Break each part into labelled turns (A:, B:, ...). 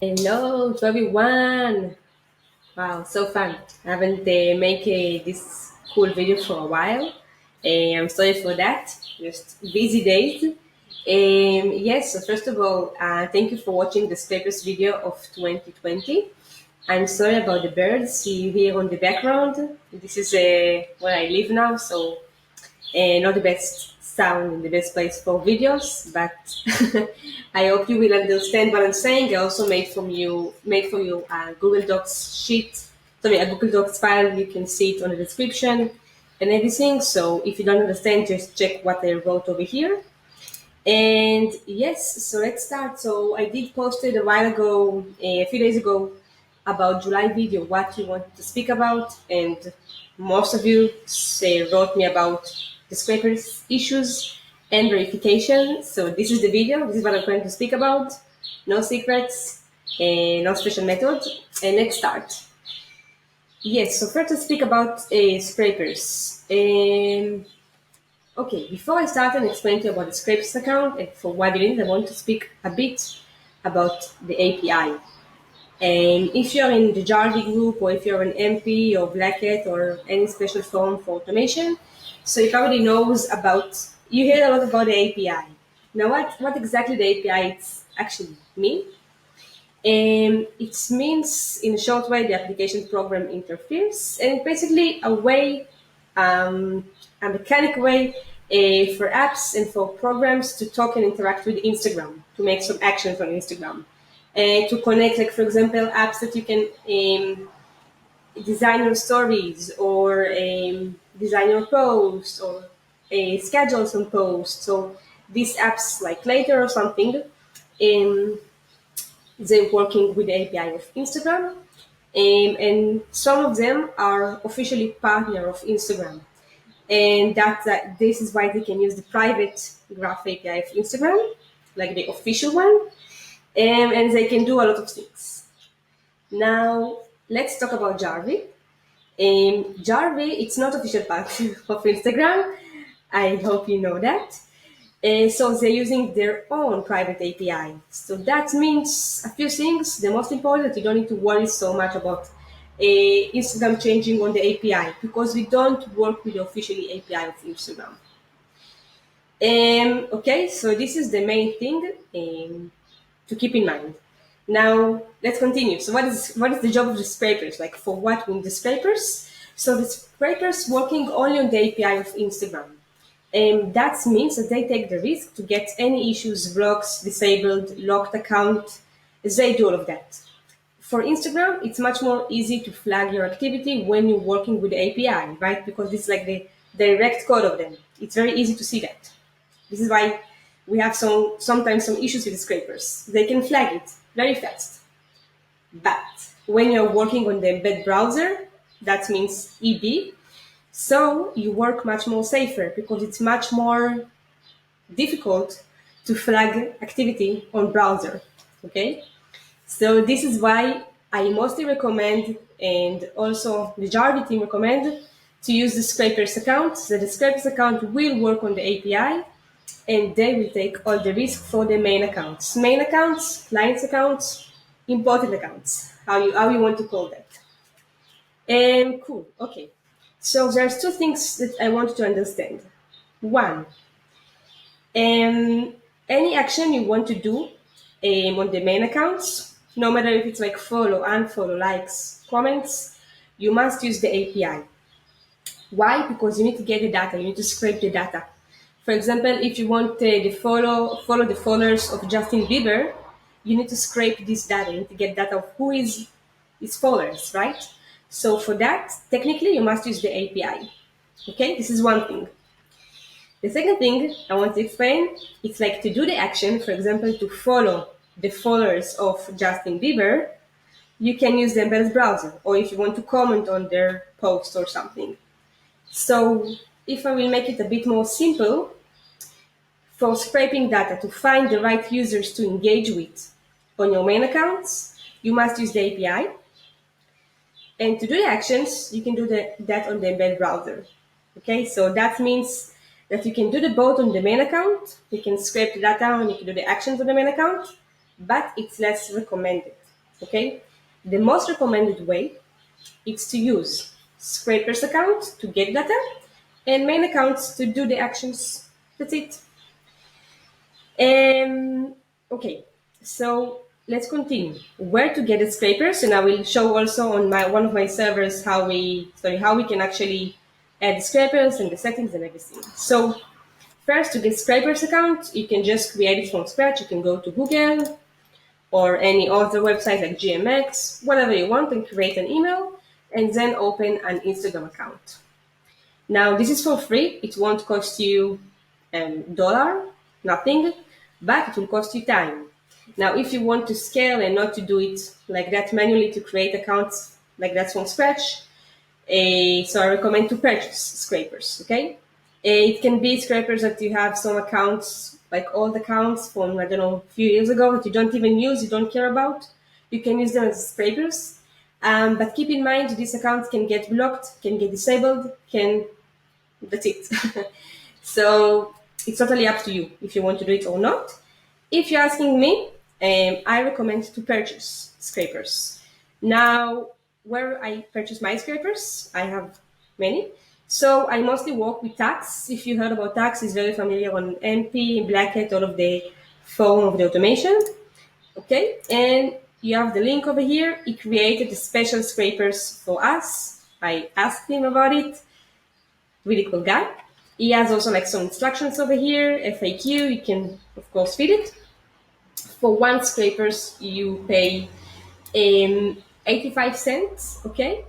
A: Hello to everyone. Wow, so fun. I haven't make this cool video for a while. I'm sorry for that. Just busy days. Yes, so first of all, thank you for watching the scrapers video of 2020. I'm sorry about the birds you hear on the background. This is where I live now, so not the best sound in the best place for videos, but I hope you will understand what I'm saying. I also made for you a Google Docs sheet, sorry, a Google Docs file. You can see it on the description and everything. So if you don't understand, just check what I wrote over here. And yes, so let's start. So I did post it a while ago, a few days ago, about July video, what you want to speak about, and most of you say wrote me about the scrapers issues and verification. So this is the video. This is what I'm going to speak about. No secrets, and no special method. And let's start. Yes. So first, let's speak about scrapers. Okay, before I start and explain to you about the Scrapes account and for what it is, I want to speak a bit about the API. And if you're in the Jarvee group or if you're an MP or Black Hat or any special forum for automation, so you probably knows about, you hear a lot about the API. Now what exactly the API it's actually mean? It means, in a short way, the application program interface, and basically a mechanic way for apps and for programs to talk and interact with Instagram, to make some actions on Instagram, and to connect, like for example, apps that you can design your stories or design your posts or schedule some posts. So these apps, like later or something, um, they're working with the API of Instagram, and some of them are officially partner of Instagram, and that this is why they can use the private graph API of Instagram, like the official one, and they can do a lot of things. Now let's talk about Jarvee. Jarvee, it's not official part of Instagram. I hope you know that. So they're using their own private API. So that means a few things. The most important, you don't need to worry so much about Instagram changing on the API because we don't work with the official API of Instagram. Okay, so this is the main thing to keep in mind. Now let's continue. So what is the job of the scrapers? Like for what we need the scrapers? So the scrapers working only on the API of Instagram. And that means that they take the risk to get any issues, blocks, disabled, locked account. They do all of that. For Instagram, it's much more easy to flag your activity when you're working with the API, right? Because it's like the direct code of them. It's very easy to see that. This is why we have sometimes some issues with the scrapers. They can flag it very fast. But when you're working on the embed browser, that means EB, so you work much more safer because it's much more difficult to flag activity on browser. Okay, so this is why I mostly recommend, and also the Jarvee team recommend, to use the scrapers account. So the scrapers account will work on the API and they will take all the risk for the main accounts, clients accounts, important accounts, how you want to call that. And cool, okay. So there's two things that I want you to understand. One, any action you want to do on the main accounts, no matter if it's like follow, unfollow, likes, comments, you must use the API. Why? Because you need to get the data, you need to scrape the data. For example, if you want the follow the followers of Justin Bieber, you need to scrape this data. You need to get data of who is his followers, right? So for that, technically, you must use the API. Okay, this is one thing. The second thing I want to explain, it's like to do the action, for example, to follow the followers of Justin Bieber, you can use the embedded browser, or if you want to comment on their post or something. So if I will make it a bit more simple, for scraping data to find the right users to engage with on your main accounts, you must use the API. And to do the actions, you can do that on the embedded browser. Okay, so that means that you can do the both on the main account, you can scrape the data and you can do the actions on the main account, but it's less recommended. Okay, the most recommended way is to use scrapers account to get data and main accounts to do the actions. That's it. Okay, so let's continue. Where to get the scrapers, and I will show also on my one of my servers how we can actually add scrapers and the settings and everything. So first, to get scrapers account, you can just create it from scratch. You can go to Google or any other website like GMX, whatever you want, and create an email, and then open an Instagram account. Now, this is for free. It won't cost you dollar, nothing, but it will cost you time. Now, if you want to scale and not to do it like that manually to create accounts like that from scratch, so I recommend to purchase scrapers, okay? It can be scrapers that you have some accounts, like old accounts from, I don't know, a few years ago that you don't even use, you don't care about. You can use them as scrapers. But keep in mind, these accounts can get blocked, can get disabled, that's it. So it's totally up to you if you want to do it or not. If you're asking me, I recommend to purchase scrapers. Now, where I purchase my scrapers, I have many. So I mostly work with tax. If you heard about tax, it's very familiar on MP, Black Hat, all of the form of the automation. Okay, and you have the link over here. He created the special scrapers for us. I asked him about it. Really cool guy. He has also like some instructions over here, FAQ. You can of course feed it. For one scrapers, you pay 85 cents. Okay,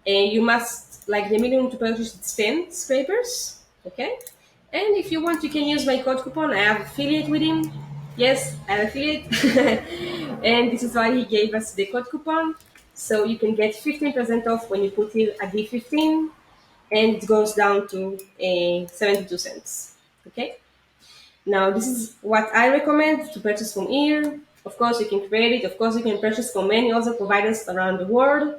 A: and you must like the minimum to purchase is 10 scrapers. Okay, and if you want, you can use my code coupon. I have affiliate with him. Yes, I have affiliate, and this is why he gave us the code coupon. So you can get 15% off when you put in a D15, and it goes down to 72 cents. Okay. Now this is what I recommend to purchase from here. Of course, you can create it. Of course, you can purchase from many other providers around the world.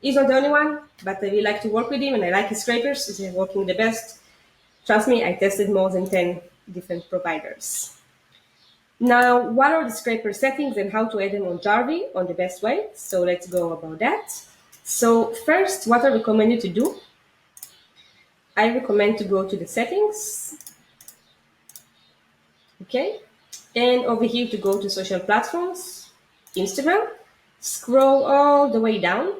A: He's not the only one, but I really like to work with him, and I like his scrapers. He's working the best. Trust me, I tested more than 10 different providers. Now, what are the scraper settings and how to add them on Jarvee on the best way? So let's go about that. So first, what I recommend you to do, I recommend to go to the settings, okay? And over here to go to social platforms, Instagram, scroll all the way down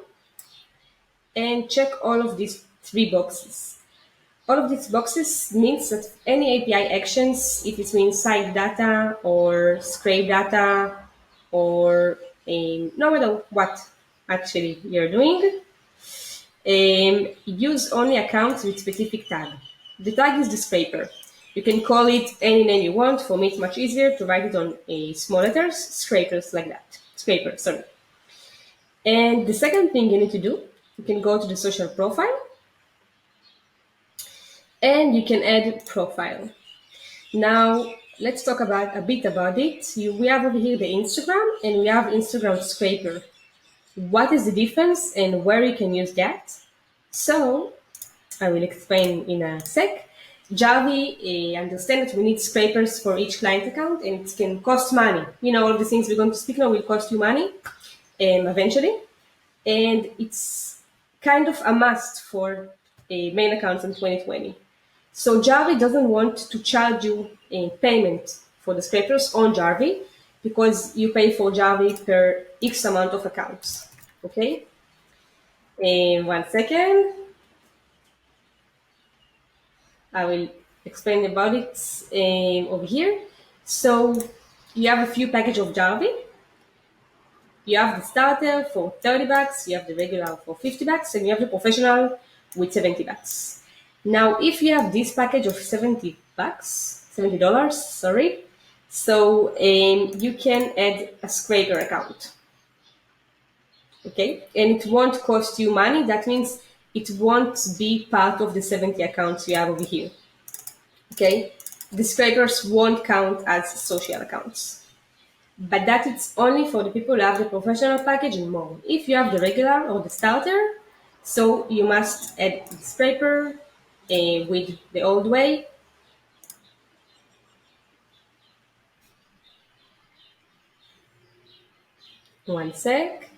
A: and check all of these three boxes. All of these boxes means that any API actions, if it means site data or scrape data or no matter what actually you're doing, use only accounts with specific tag. The tag is the scraper. You can call it any name you want. For me, it's much easier to write it on small letters, scrapers like that. Scraper, sorry. And the second thing you need to do, you can go to the social profile and you can add profile. Now, let's talk about a bit about it. We have over here the Instagram and we have Instagram scraper. What is the difference and where you can use that? So, I will explain in a sec. Jarvee understand that we need scrapers for each client account and it can cost money. You know, all the things we're going to speak now will cost you money eventually. And it's kind of a must for main accounts in 2020. So Jarvee doesn't want to charge you a payment for the scrapers on Jarvee because you pay for Jarvee per X amount of accounts. Okay? One second. I will explain about it over here. So you have a few packages of Jarvee. You have the starter for $30, you have the regular for $50, and you have the professional with $70. Now, if you have this package of $70, sorry, so you can add a scraper account. Okay, and it won't cost you money. That means it won't be part of the 70 accounts you have over here. Okay, the scrapers won't count as social accounts. But that it's only for the people who have the professional package and more. If you have the regular or the starter, so you must add the scraper with the old way. One sec.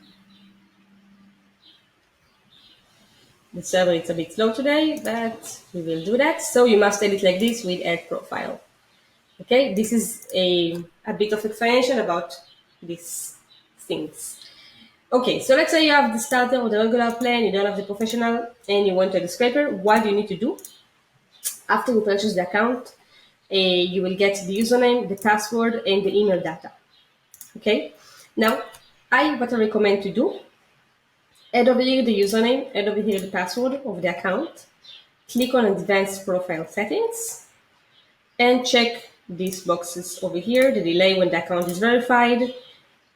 A: The server is a bit slow today, but we will do that. So you must edit like this with add profile. Okay, this is a bit of explanation about these things. Okay, so let's say you have the starter or the regular plan, you don't have the professional, and you want a scraper. What do you need to do? After you purchase the account, you will get the username, the password, and the email data. Okay, now what I recommend to do, add over here the username, add over here the password of the account, click on advanced profile settings, and check these boxes over here, the delay when the account is verified,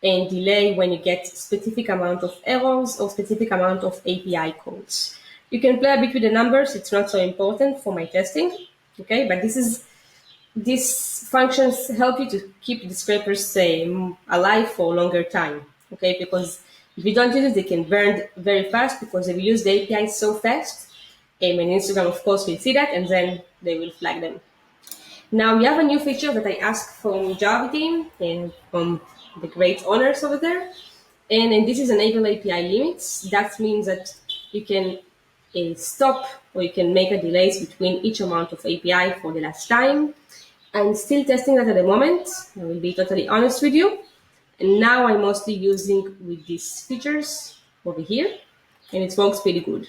A: and delay when you get specific amount of errors or specific amount of API calls. You can play a bit with the numbers, it's not so important for my testing, okay, but these functions help you to keep the scrapers alive for a longer time, okay, because if you don't use it, they can burn very fast because they will use the API so fast, and Instagram, of course, will see that, and then they will flag them. Now we have a new feature that I asked from Jarvee team and from the great owners over there. And this is enable API limits. That means that you can stop or you can make a delays between each amount of API for the last time. I'm still testing that at the moment. I will be totally honest with you. And now I'm mostly using with these features over here, and it works pretty good.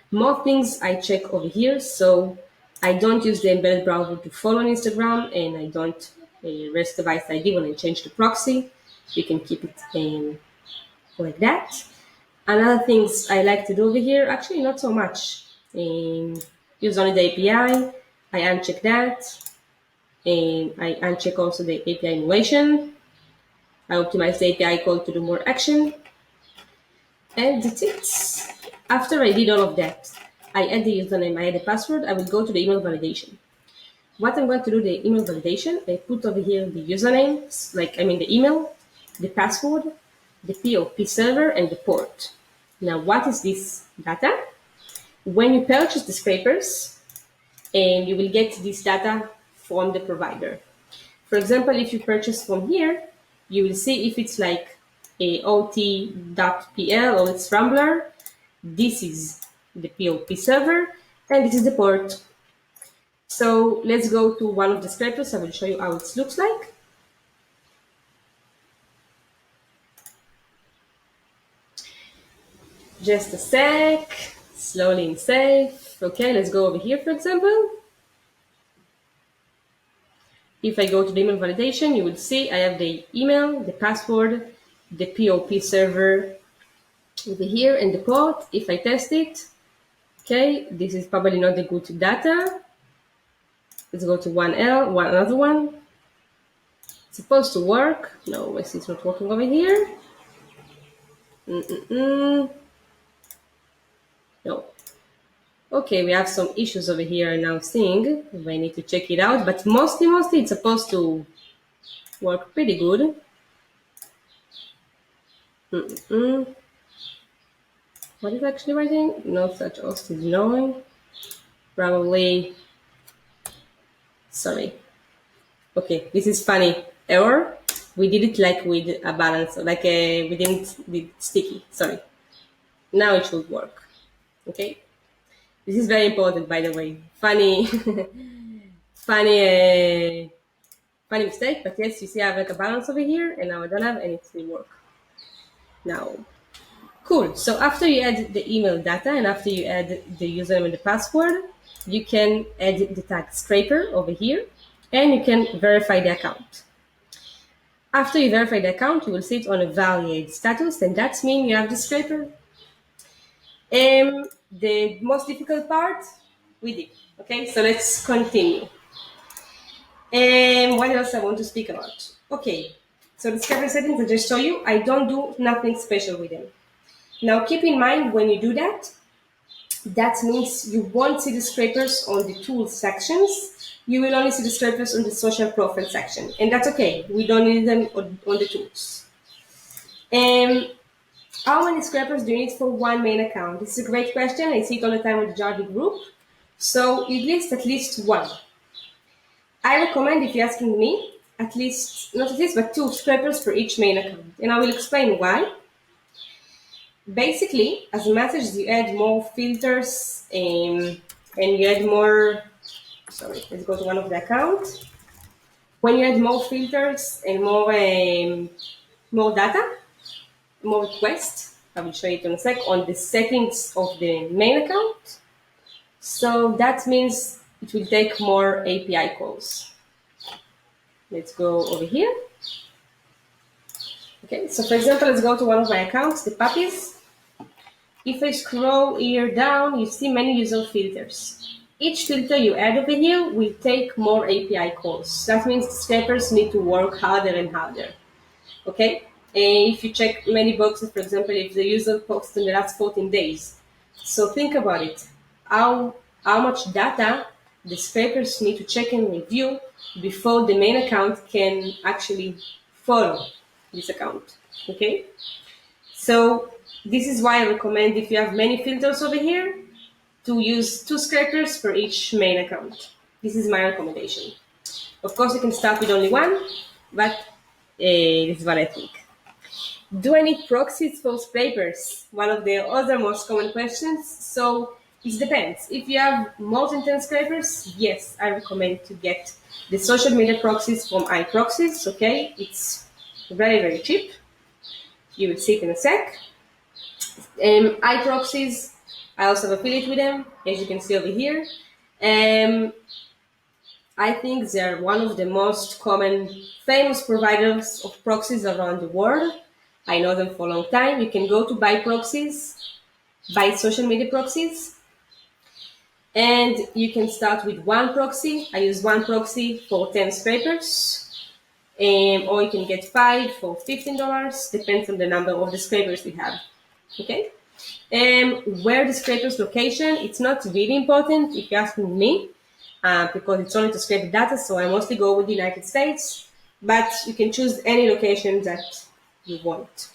A: More things I check over here, so I don't use the embedded browser to follow on Instagram, and I don't rest device ID when I change the proxy. You can keep it like that. Another things I like to do over here, actually not so much. Use only the API. I uncheck that, and I uncheck also the API emulation. I optimize the API call to do more action, and that's it. After I did all of that, I add the username, I add the password, I will go to the email validation. What I'm going to do, the email validation, I put over here the username, the email, the password, the POP server, and the port. Now, what is this data? When you purchase the scrapers, and you will get this data from the provider. For example, if you purchase from here, you will see if it's like a ot.pl or it's Rambler. This is the POP server, and this is the port. So let's go to one of the scrapers. I will show you how it looks like. Just a sec, slowly and safe. Okay, let's go over here, for example. If I go to the email validation, you will see I have the email, the password, the POP server over here, and the port. If I test it, okay, this is probably not the good data. Let's go to another one. It's supposed to work. No, I see it's not working over here. No. Okay, we have some issues over here now seeing. I need to check it out, but mostly it's supposed to work pretty good. What is actually writing? No such host is known. Probably, sorry. Okay, this is funny. Error. We did it like with a balance, we didn't did sticky. Sorry. Now it should work. Okay. This is very important, by the way. Funny, funny mistake. But yes, you see, I have like a balance over here, and now I don't have, and it will work. Now, cool. So after you add the email data and after you add the username and the password, you can add the tag scraper over here, and you can verify the account. After you verify the account, you will see it on a valid status, and that means you have the scraper. The most difficult part, we did. Okay, so let's continue. What else I want to speak about? Okay, so the scraper settings I just show you, I don't do nothing special with them. Now keep in mind when you do that, that means you won't see the scrapers on the tools sections. You will only see the scrapers on the social profile section, and that's okay. We don't need them on the tools. How many scrapers do you need for one main account? This is a great question. I see it all the time with the Jarvee group. So you list at least one. I recommend, if you're asking me, at least, not at least, but 2 scrapers for each main account. And I will explain why. Basically, as much as you add more filters and you add more, sorry, let's go to one of the accounts. When you add more filters and more data, more requests, I will show you in a sec, on the settings of the main account. So that means it will take more API calls. Let's go over here. Okay, so for example, let's go to one of my accounts, the puppies. If I scroll here down, you see many user filters. Each filter you add over here will take more API calls. That means the scrapers need to work harder and harder. Okay? And if you check many boxes, for example, if the user posted in the last 14 days. So think about it. How much data the scrapers need to check and review before the main account can actually follow this account. Okay? So this is why I recommend, if you have many filters over here, to use 2 scrapers for each main account. This is my recommendation. Of course, you can start with only one, but this is what I think. Do I need proxies for scrapers? One of the other most common questions. So it depends. If you have more than 10 scrapers, yes, I recommend to get the social media proxies from iProxies. Okay, it's very, very cheap. You will see it in a sec. iProxies, I also have affiliate with them, as you can see over here. I think they're one of the most common, famous providers of proxies around the world. I know them for a long time. You can go to buy proxies, buy social media proxies, and you can start with one proxy. I use one proxy for 10 scrapers, or you can get 5 for $15, depends on the number of the scrapers you have. Okay? Where the scraper's location, it's not really important if you're asking me, because it's only to scrape the data, so I mostly go with the United States, but you can choose any location that you want.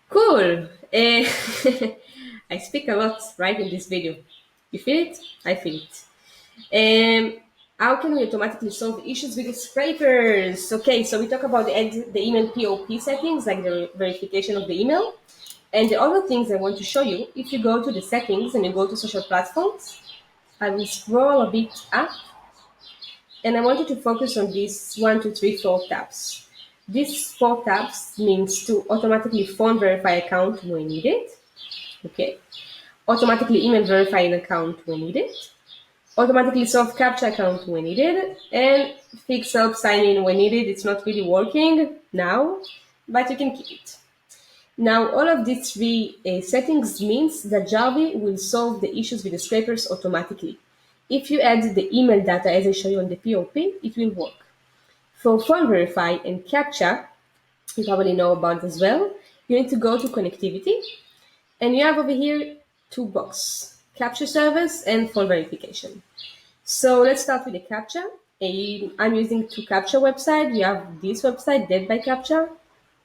A: Cool. I speak a lot right in this video. You feel it? I feel it. How can we automatically solve issues with the scrapers? Okay, so we talk about the email POP settings, like the verification of the email. And the other things I want to show you, if you go to the settings and you go to social platforms, I will scroll a bit up, and I want you to focus on these 1, 2, 3, 4 tabs. These 4 tabs means to automatically phone verify account when needed. Okay. Automatically email verify an account when needed. Automatically solve captcha account when needed, and fix help sign in when needed. It's not really working now, but you can keep it. Now, all of these 3 settings means that Jarvee will solve the issues with the scrapers automatically. If you add the email data, as I show you on the POP, it will work. For phone verify and captcha, you probably know about it as well, you need to go to connectivity, and you have over here 2 boxes, captcha service and phone verification. So let's start with the captcha. I'm using 2 captcha websites. You have this website, Dead by Captcha,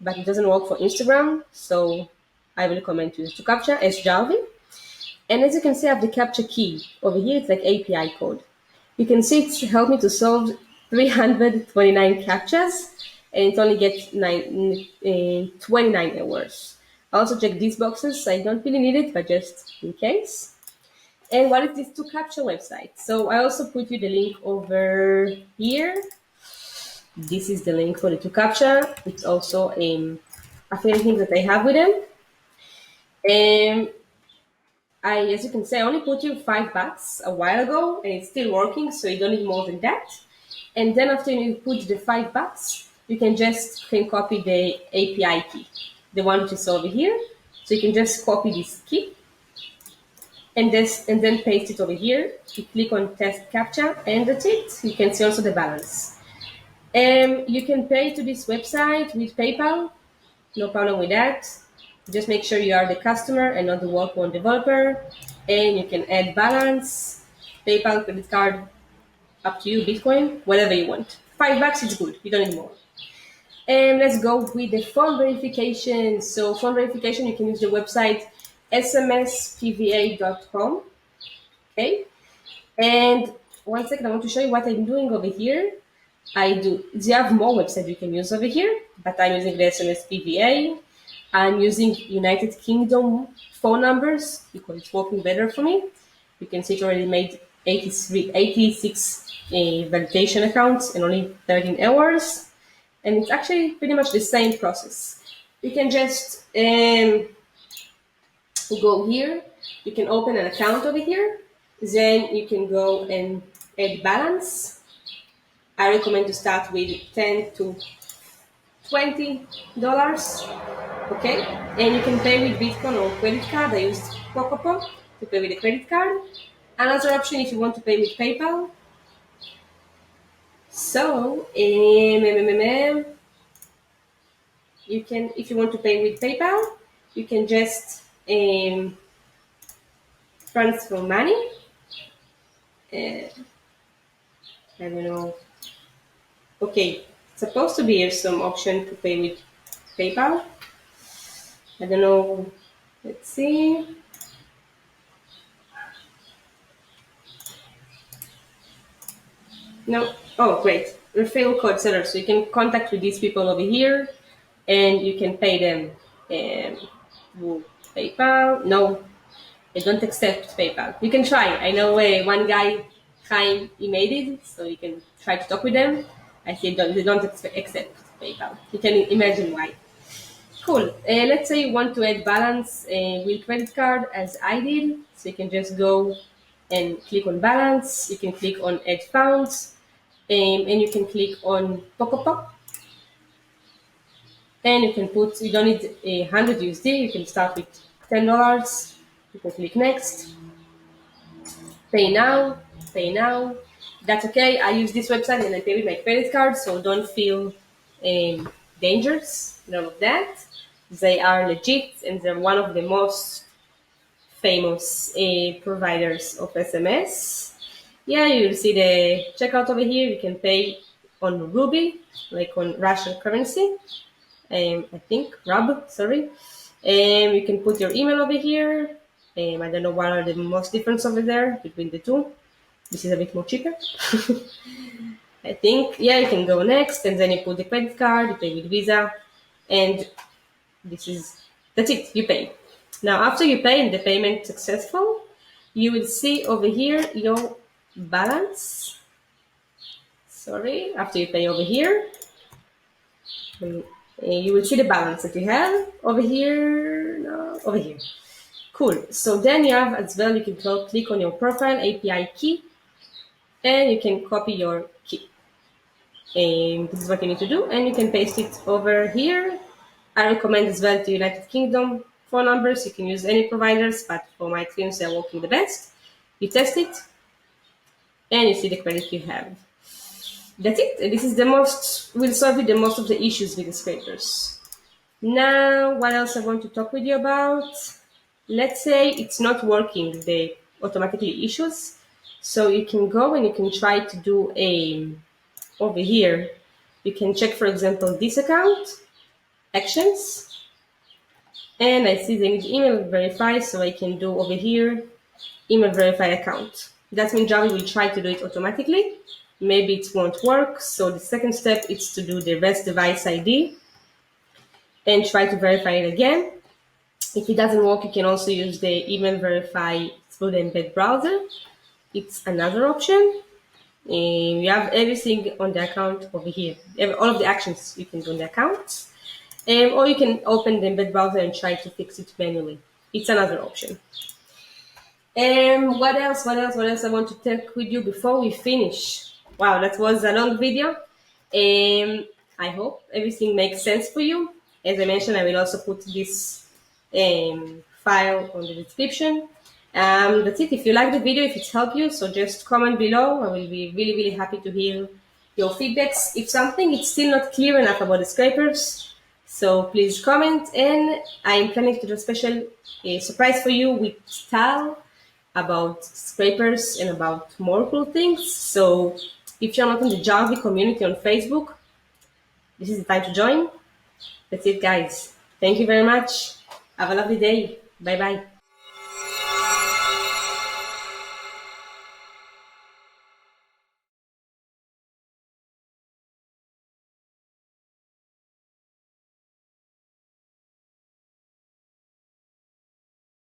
A: but it doesn't work for Instagram, so I will recommend to use 2 captcha as Jarvee. And as you can see, I have the captcha key. Over here, it's like API code. You can see it's helped me to solve 329 captchas, and it only gets 29 errors. I also check these boxes. I don't really need it, but just in case. And what is this 2 captcha website? So I also put you the link over here. This is the link for the 2 captcha. It's also affiliate link that I have with them. As you can see, I only put you $5 a while ago, and it's still working, so you don't need more than that. And then after you put the $5, you can copy the API key, the one which is over here. So you can just copy this key, and then paste it over here. You click on test captcha, and that's it. You can see also the balance. You can pay to this website with PayPal, no problem with that. Just make sure you are the customer and not the work-on developer. And you can add balance, PayPal, credit card, up to you, Bitcoin, whatever you want. $5 is good, you don't need more. And let's go with the phone verification. So phone verification, you can use the website smspva.com. Okay. And one second, I want to show you what I'm doing over here. I do. You have more websites you can use over here, but I'm using the SMS PVA. I'm using United Kingdom phone numbers because it's working better for me. You can see it already made 86 validation accounts in only 13 hours. And it's actually pretty much the same process. You can just go here. You can open an account over here. Then you can go and add balance. I recommend to start with $10 to $20. Okay, and you can pay with Bitcoin or credit card. I used Pocopo to pay with a credit card. Another option if you want to pay with PayPal. So, you can, if you want to pay with PayPal, you can just transfer money. I don't know. Okay, it's supposed to be some option to pay with PayPal. I don't know. Let's see. No. Oh, great. Referral code seller. So you can contact with these people over here, and you can pay them with PayPal. No, they don't accept PayPal. You can try. I know one guy, Chaim, he made it, so you can try to talk with them. I see they don't accept PayPal. You can imagine why. Cool. Let's say you want to add balance with credit card, as I did. So you can just go and click on balance. You can click on add funds, and you can click on Pop. And you can put, you don't need 100 USD, you can start with $10. You can click next, pay now, pay now. That's okay. I use this website and I pay with my credit card, so don't feel dangerous, none of that. They are legit and they're one of the most famous providers of SMS. Yeah, you'll see the checkout over here. You can pay on Ruby, like on Russian currency. I think Rub, sorry. You can put your email over here. I don't know what are the most difference over there between the two. This is a bit more cheaper. I think, yeah, you can go next and then you put the credit card, you pay with Visa, and that's it, you pay. Now, after you pay and the payment successful, you will see over here your balance. Sorry, after you pay over here, you will see the balance that you have over here. No, over here. Cool. So then you have as well, you can click on your profile API key and you can copy your key. And this is what you need to do, and you can paste it over here. I recommend as well to United Kingdom phone numbers. You can use any providers, but for my experience, they're working the best. You test it, and you see the credit you have. That's it. This is will solve you the most of the issues with the scrapers. Now, what else I want to talk with you about? Let's say it's not working, the automatically issues. So you can go and you can try to do over here. You can check, for example, this account, actions. And I see they need email verify, so I can do over here, email verify account. That means Jarvee will try to do it automatically. Maybe it won't work. So the second step is to do the REST device ID and try to verify it again. If it doesn't work, you can also use the email verify through the embed browser. It's another option. And you have everything on the account over here. All of the actions you can do on the account. Or you can open the embed browser and try to fix it manually. It's another option. What else I want to talk with you before we finish? Wow, that was a long video. I hope everything makes sense for you. As I mentioned, I will also put this file on the description. That's it. If you like the video, if it's helped you, so just comment below. I will be really, really happy to hear your feedbacks. If something is still not clear enough about the scrapers, so please comment. And I'm planning to do a special surprise for you with Tal about scrapers and about more cool things. So if you're not in the Jarvee community on Facebook, this is the time to join. That's it, guys. Thank you very much. Have a lovely day. Bye-bye.